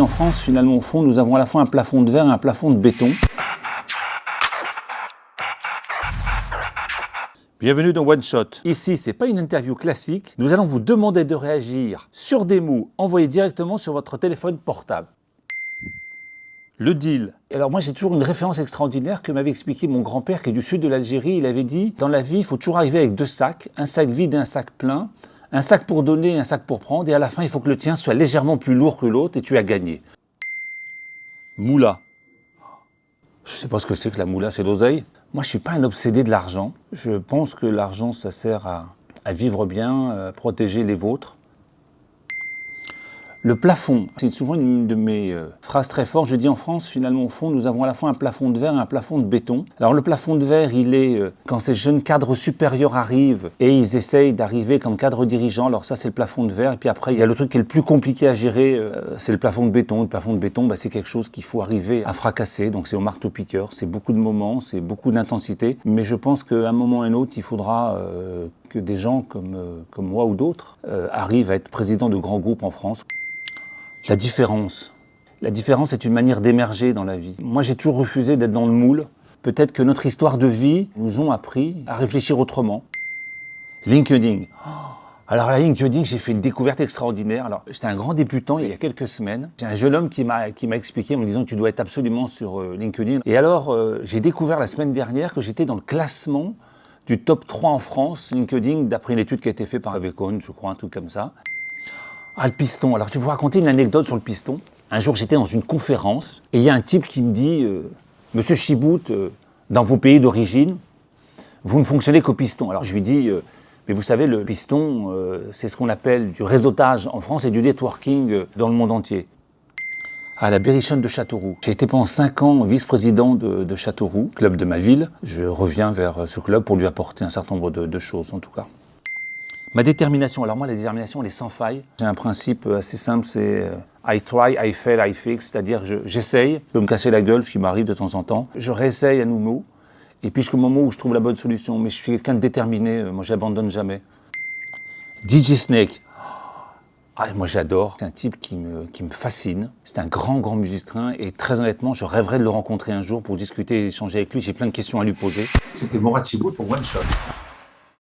En France, finalement, au fond, nous avons à la fois un plafond de verre et un plafond de béton. Bienvenue dans One Shot. Ici, c'est pas une interview classique. Nous allons vous demander de réagir sur des mots envoyés directement sur votre téléphone portable. Le deal. Alors moi, j'ai toujours une référence extraordinaire que m'avait expliqué mon grand-père qui est du sud de l'Algérie. Il avait dit, dans la vie, il faut toujours arriver avec deux sacs, un sac vide et un sac plein, un sac pour donner et un sac pour prendre, et à la fin, il faut que le tien soit légèrement plus lourd que l'autre et tu as gagné. Moula. Je ne sais pas ce que c'est que la moula, c'est l'oseille. Moi, je ne suis pas un obsédé de l'argent. Je pense que l'argent, ça sert à vivre bien, à protéger les vôtres. Le plafond, c'est souvent une de mes phrases très fortes. Je dis en France, finalement, au fond, nous avons à la fois un plafond de verre et un plafond de béton. Alors le plafond de verre, il est quand ces jeunes cadres supérieurs arrivent et ils essayent d'arriver comme cadres dirigeants. Alors ça, c'est le plafond de verre. Et puis après, il y a le truc qui est le plus compliqué à gérer, c'est le plafond de béton. Le plafond de béton, c'est quelque chose qu'il faut arriver à fracasser. Donc c'est au marteau-piqueur, c'est beaucoup de moments, c'est beaucoup d'intensité. Mais je pense qu'à un moment ou à un autre, il faudra que des gens comme moi ou d'autres arrivent à être présidents de grands groupes en France. La différence. La différence est une manière d'émerger dans la vie. Moi, j'ai toujours refusé d'être dans le moule. Peut-être que notre histoire de vie nous ont appris à réfléchir autrement. LinkedIn. Alors là, LinkedIn, j'ai fait une découverte extraordinaire. Alors, j'étais un grand débutant il y a quelques semaines. J'ai un jeune homme qui m'a expliqué en me disant que tu dois être absolument sur LinkedIn. Et alors, j'ai découvert la semaine dernière que j'étais dans le classement du top 3 en France, LinkedIn, d'après une étude qui a été faite par Avecon, je crois, un truc comme ça. Ah, le piston. Alors, je vais vous raconter une anecdote sur le piston. Un jour, j'étais dans une conférence et il y a un type qui me dit « Monsieur Chibout, dans vos pays d'origine, vous ne fonctionnez qu'au piston. » Alors, je lui dis « Mais vous savez, le piston, c'est ce qu'on appelle du réseautage en France et du networking dans le monde entier. » À la Berrichonne de Châteauroux. J'ai été pendant 5 ans vice-président de Châteauroux, club de ma ville. Je reviens vers ce club pour lui apporter un certain nombre de choses, en tout cas. Ma détermination, alors moi la détermination elle est sans faille. J'ai un principe assez simple, c'est I try, I fail, I fix, c'est-à-dire j'essaye, je peux me casser la gueule, ce qui m'arrive de temps en temps. Je réessaye à nouveau, et puis jusqu'au moment où je trouve la bonne solution. Mais je suis quelqu'un de déterminé, moi j'abandonne jamais. DJ Snake, moi j'adore, c'est un type qui me fascine. C'est un grand musicien, et très honnêtement, je rêverais de le rencontrer un jour pour discuter et échanger avec lui. J'ai plein de questions à lui poser. C'était Mourad Chibout pour One Shot.